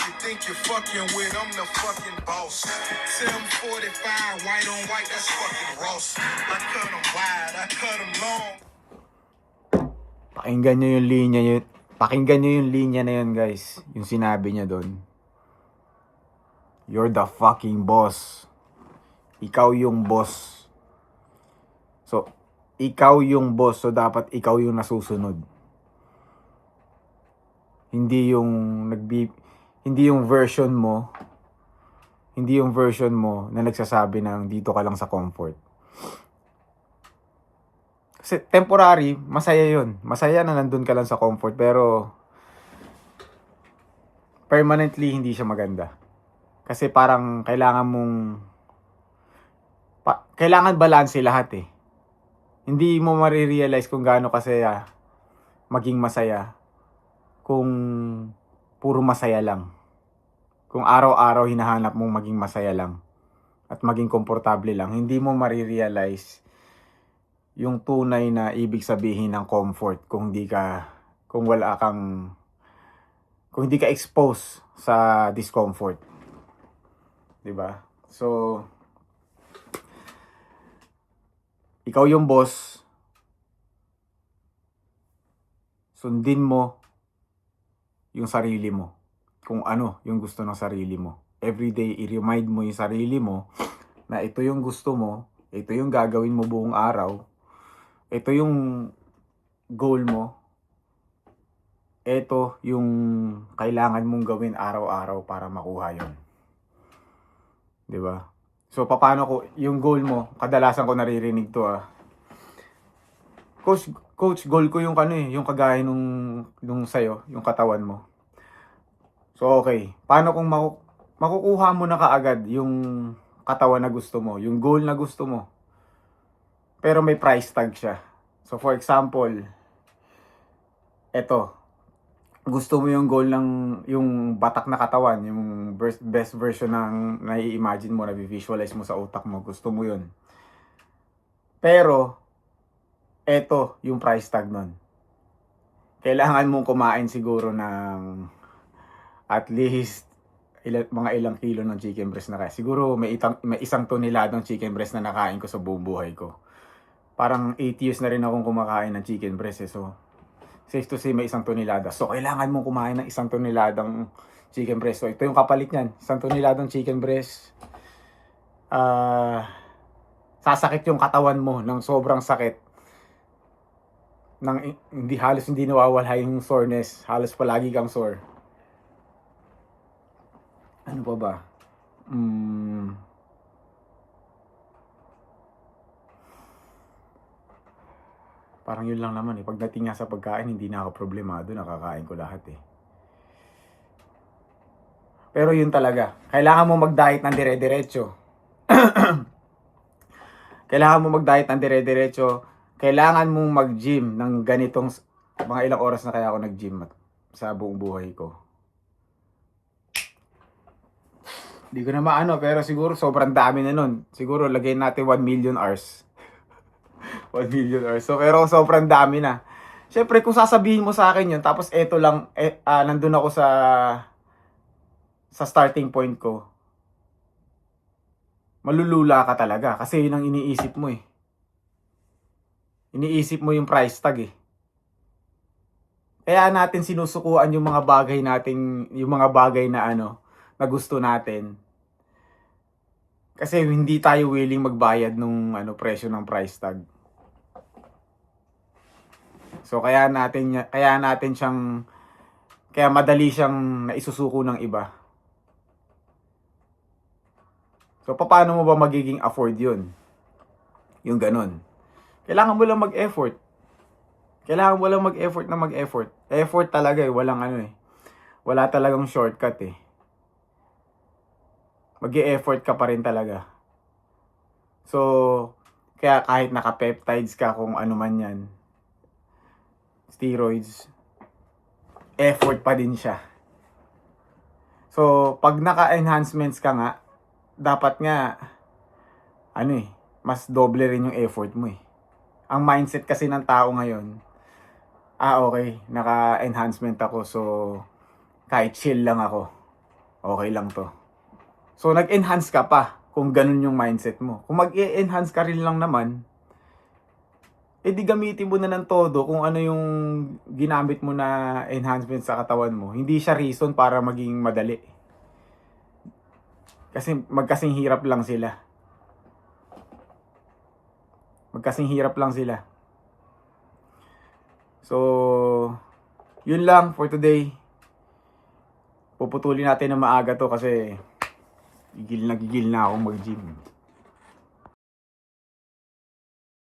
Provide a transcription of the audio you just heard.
you think you're fucking with, I'm the fucking boss. 745, white on white, that's fucking Ross. I cut them wide, I cut them long. Pakinggan nyo yung linya yun. Pakinggan nyo yung linya na yun, guys. Yung sinabi niya doon. You're the fucking boss. Ikaw yung boss. So, ikaw yung boss. So, dapat ikaw yung nasusunod. Hindi yung hindi yung version mo. Hindi yung version mo na nagsasabi ng dito ka lang sa comfort. Kasi temporary, masaya yun. Masaya na nandun ka lang sa comfort. Pero, permanently, hindi siya maganda. Kasi parang kailangan mong... kailangan balance lahat eh. Hindi mo marirealize kung gaano kasaya maging masaya kung puro masaya lang. Kung araw-araw hinahanap mong maging masaya lang at maging komportable lang, hindi mo marirealize yung tunay na ibig sabihin ng comfort kung hindi ka exposed sa discomfort. 'Di ba? So ikaw yung boss. Sundin mo yung sarili mo. Kung ano yung gusto ng sarili mo. Everyday i-remind mo yung sarili mo na ito yung gusto mo, ito yung gagawin mo buong araw. Ito yung goal mo. Ito yung kailangan mong gawin araw-araw para makuha yun. 'Di ba? So, paano ko, yung goal mo, kadalasan ko naririnig to Coach, goal ko yung yung kagaya nung sa'yo, yung katawan mo. So, okay. Paano kung makukuha mo na kaagad yung katawan na gusto mo, yung goal na gusto mo? Pero may price tag siya. So for example, eto, gusto mo yung goal ng yung batak na katawan, yung best version ng nai-imagine mo, na-visualize mo sa utak mo, gusto mo yun. Pero, eto yung price tag nun. Kailangan mong kumain siguro ng at least mga ilang kilo ng chicken breast na kaya. Siguro may isang toneladang chicken breast na nakain ko sa buong buhay ko. Parang 8 years na rin akong kumakain ng chicken breast So, safe to say may isang tonelada. So, kailangan mong kumain ng isang toneladang chicken breast. So, ito yung kapalit niyan. Isang toneladang chicken breast. Sasakit yung katawan mo ng sobrang sakit. Halos hindi nawawala yung soreness. Halos palagi kang sore. Ano pa ba? Parang yun lang naman Pagdating nga sa pagkain, hindi na ako problemado. Nakakain ko lahat Pero yun talaga. Kailangan mo mag-diet ng dire-diretso. Kailangan mo mag-diet ng dire-diretso. Kailangan mong mag-gym ng ganitong... Mga ilang oras na kaya ako nag-gym sa buong buhay ko. Hindi ko na maano, pero siguro sobrang dami na nun. Siguro lagay natin 1 million hours. 1 million hours. So, pero sobrang dami na. Siyempre, kung sasabihin mo sa akin yun, tapos eto lang, nandun ako sa starting point ko, malulula ka talaga. Kasi yun ang iniisip mo Iniisip mo yung price tag Kaya natin sinusukuan yung mga bagay natin, yung mga bagay na na gusto natin. Kasi hindi tayo willing magbayad nung presyo ng price tag. So kaya madali siyang naisusuko ng iba. So paano mo ba magiging afford 'yun? Yung ganun. Kailangan mo lang mag-effort. Kailangan mo lang mag-effort na mag-effort. Effort talaga walang Wala talagang shortcut Mag-e-effort ka pa rin talaga. So, kaya kahit naka-peptides ka kung ano man yan, steroids, effort pa din siya. So, pag naka-enhancements ka nga, dapat nga, mas doble rin yung effort mo Ang mindset kasi ng tao ngayon, okay, naka-enhancement ako, so kahit chill lang ako. okay lang to. So, nag-enhance ka pa kung ganun yung mindset mo. Kung mag-enhance ka rin lang naman, di gamitin mo na ng todo kung ano yung ginamit mo na enhancement sa katawan mo. Hindi siya reason para maging madali. Kasi magkasing hirap lang sila. So, yun lang for today. Puputulin natin na maaga to kasi gigil na akong mag-gym.